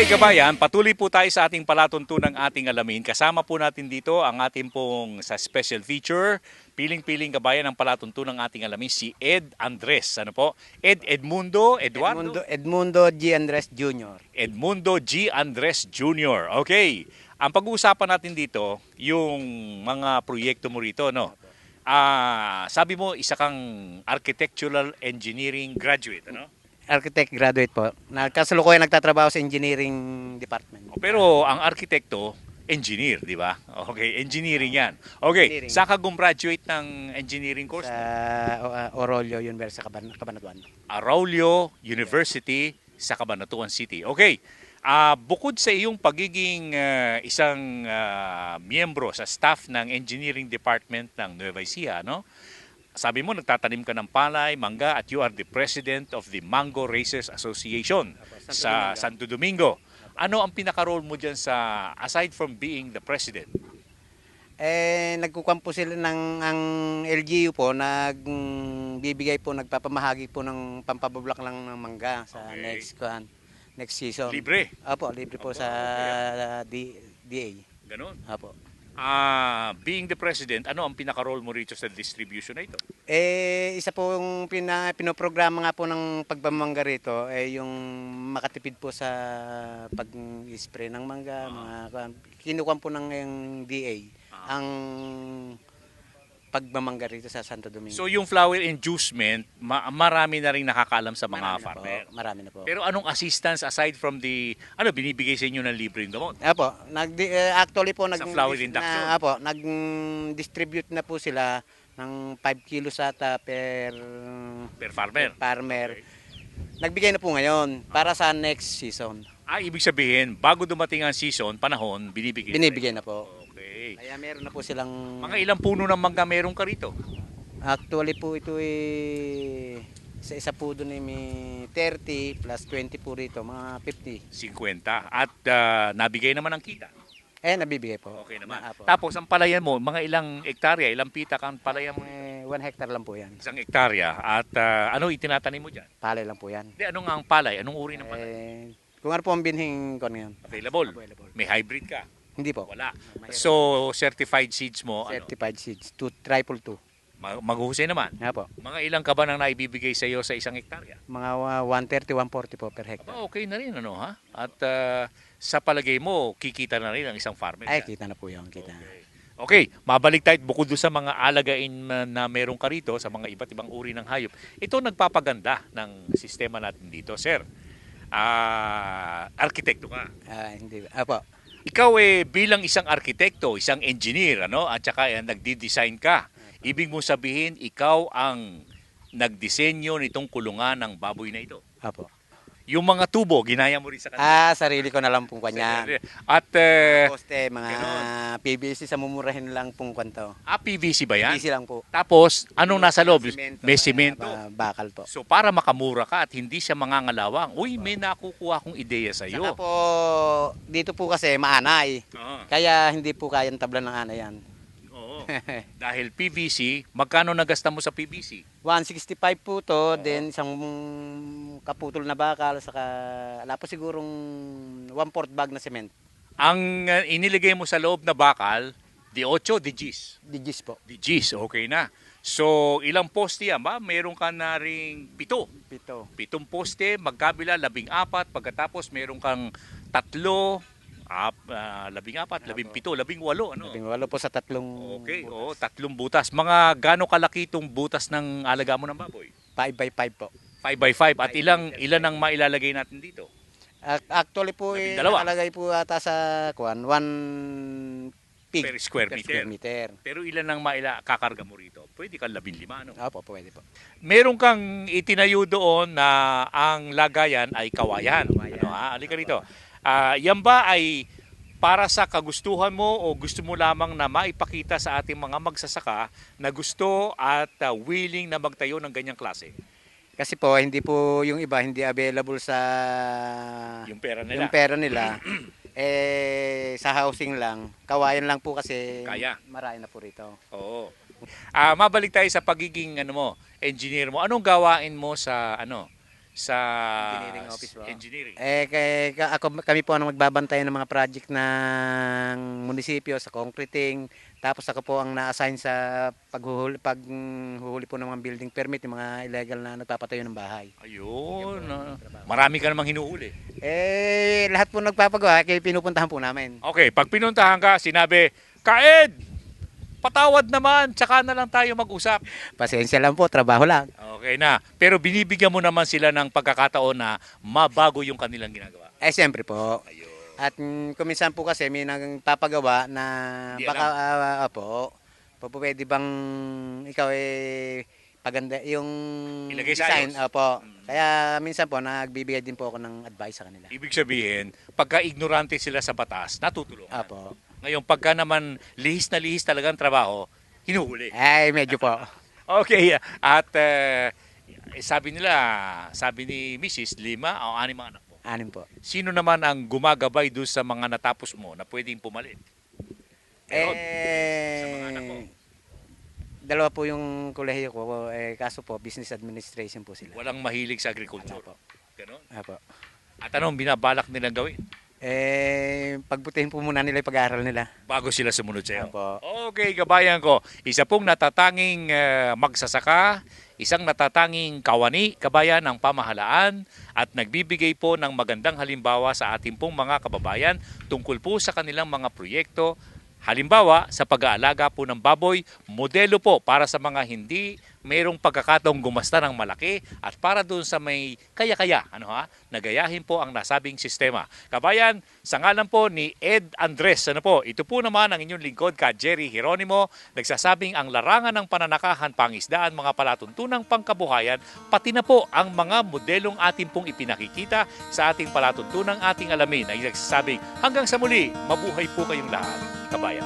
Okay, kabayan, patuloy po tayo sa ating palatuntunang ating alamin. Kasama po natin dito ang ating pong sa special feature, piling-piling kabayan ang palatuntunang ating alamin, si Ed Andres. Ano po? Edmundo, Eduardo? Edmundo G. Andres Jr. Edmundo G. Andres Jr. Okay. Ang pag-uusapan natin dito, yung mga proyekto mo rito, no? Sabi mo, isa kang architectural engineering graduate, ano? Architect graduate po. Kasalukuyan nagtatrabaho sa engineering department. Pero ang arkitekto, engineer, di ba? Okay, engineering yan. Okay, Engineering. saan ka gumraduate ng engineering course? Sa Orollio University sa Cabanatuan. Araulio University sa Cabanatuan City. Okay, bukod sa iyong pagiging isang miyembro sa staff ng engineering department ng Nueva Ecija, no? Sabi mo, nagtatanim ka ng palay, mangga, at you are the president of the Mango Racers Association sa Santo Domingo. Ano ang pinaka-role mo dyan sa, aside from being the president? Nagkukuhan po sila ang LGU po, nagbibigay po, nagpapamahagi po ng pampabublak lang ng mangga sa Okay. next season. Libre? Opo, libre po sa DA. Ganon. Opo. Being the president, ano ang pinaka-role mo rito sa distribution na ito? Isa po yung pinoprograma nga po ng pagbamangga rito yung makatipid po sa pag-spray ng mangga, kinukuha po ng yung DA ang pagbamangga rito sa Santo Domingo. So yung flower inducement, marami na rin nakakaalam sa mga Marami na farmer. po, marami na po. Pero anong assistance aside from the, binibigay sa inyo ng libreng gamot? Apo, actually po Sa flower induction? nag-distribute na po sila ng 5 kilos ata Per farmer? farmer. Okay. Nagbigay na po ngayon para sa next season. Ibig sabihin, bago dumating ang season, panahon, binibigay. Binibigay na po. Okay. Kaya meron na po silang Mga ilang puno ng mangga meron ka rito? actually po ito isa po doon may 30 plus 20 po rito, mga 50. 50. At nabigay naman ang kita. Nabibigay po. Okay naman. Apo. Tapos ang palayan mo, mga ilang hektarya, ilang pita kang palayan mo? 1 hectare lang po yan. Isang hektarya. At ano itinatanim mo dyan? Palay lang po yan. Hindi, ano nga ang palay? Anong uri ng palay? Kung ano po ang binhing ko ngayon. Available. Available. May hybrid ka? Hindi po. Wala. Mayroon. So, certified seeds mo, Certified seeds. Triple 2. maghusay naman. Nga po. Mga ilang ka ba nang naibibigay sa iyo sa isang hektarya? Mga 130, 140 po per hectare. Okay na rin, ano ha? At sa palagay mo, kikita na rin ang isang farmer. Ay, dyan. kita na po yun. Kita. Okay, mabalik tayo bukod doon sa mga alagain na meron ka rito, sa mga iba't ibang uri ng hayop. Ito nagpapaganda ng sistema natin dito, sir. Arkitekto ka. Hindi. Apo. Ikaw bilang isang arkitekto, isang engineer, ano? At saka nagdi-design ka. Ibig mo sabihin, ikaw ang nagdisenyo nitong kulungan ng baboy na ito. Apo. Yung mga tubo, ginaya mo rin sa kanila. Sarili ko na lang pong kanya. At Poste, mga ganon. PVC sa mumurahin lang pong kwanto. PVC ba yan? PVC lang po. Tapos, anong nasa loob? Semento, May simento. Bakal po. So, para makamura ka at hindi siya mangangalawang, uy, may nakukuha akong ideya sa Saka iyo. po, dito po kasi maanay. Oo. Kaya hindi po kayang tablan ng ana yan. Oo. Dahil PVC, magkano nagasta mo sa PVC? 165 po to, then isang kaputol na bakal, saka wala po sigurong 1/4 bag na cement. Ang iniligay mo sa loob na bakal, di 8, di 10. Digis po. Di 10, okay na. So, ilang poste yan ba? Meron ka na ring 7. Pito. 7 poste, magkabila, 14. Pagkatapos, meron kang 3, 14, 17, 18. Ano? Walo po sa tatlong Okay, 3 butas. Mga gaano kalaki itong butas ng alaga mo ng baboy? 5x5 po. 5x5. At ilan ang mailalagay natin dito? Actually po, 12. nakalagay po ata sa 1 pig Per square meter. meter. Pero ilan ang kakarga mo rito? Pwede kang 15, ano? Opo, pwede po. Meron kang itinayo doon na ang lagayan ay kawayan. Kawayan. Ano, halika rito. Yan ba ay para sa kagustuhan mo o gusto mo lamang na maipakita sa ating mga magsasaka na gusto at willing na magtayo ng ganyang klase? Kasi po, hindi po yung iba, hindi available sa Yung pera nila. yung pera nila. Sa housing lang. Kawayan lang po kasi Kaya. marami na po rito. sa Engineering office po. engineering? Kami po ang magbabantay ng mga project ng munisipyo sa concreting. Tapos ako po ang na-assign sa paghuhuli po ng mga building permit, yung mga illegal na nagpapatayo ng bahay. Ayun. Marami ka namang hinuhuli. Lahat po nagpapagawa, kaya pinupuntahan po namin. Okay, pag pinuntahan ka, sinabi, Kaed, patawad naman, tsaka na lang tayo mag-usap. Pasensya lang po, trabaho lang. Okay na. Pero binibigyan mo naman sila ng pagkakataon na mabago yung kanilang ginagawa. Siyempre po. Ayun. At kuminsan po kasi may nagpapagawa na Hindi baka pwede bang ikaw paganda yung Ilagay sa design. ayos. Opo. Kaya minsan po nagbibigay din po ako ng advice sa kanila. Ibig sabihin, pagka ignorante sila sa batas, natutulungan. Opo. Ngayon, pagka naman lihis na lihis talagang trabaho, hinuhuli. Medyo po. Okay, at sabi ni Mrs. 5 o 6 anak mo. 6 po. Sino naman ang gumagabay doon sa mga natapos mo na pwedeng pumalit? Meron. Sa mga anak mo. 2 po yung kolehiyo ko. Kaso po, business administration po sila. Walang mahilig sa agriculture. Wala po. Ganon. Opo. At anong binabalak nilang gawin? Pagbutihin po muna nila yung pag-aaral nila. Bago sila sumunod sa iyo. Opo. Okay, kabayan ko. Isa pong natatanging magsasaka, isang natatanging kawani, kabayan ng pamahalaan at nagbibigay po ng magandang halimbawa sa ating pong mga kababayan tungkol po sa kanilang mga proyekto. Halimbawa, sa pag-aalaga po ng baboy, modelo po para sa mga hindi mayroong pagkakataong gumasta ng malaki at para doon sa may kaya-kaya, nagayahin po ang nasabing sistema. Kabayan, sa ngalan po ni Ed Andres, ito po naman ang inyong lingkod ka Jerry Hieronimo, nagsasabing ang larangan ng pananakahan, pangisdaan, mga palatuntunang pangkabuhayan, pati na po ang mga modelong ating pong ipinakikita sa ating palatuntunang ating alamin, ay nagsasabing hanggang sa muli, mabuhay po kayong lahat, kabayan.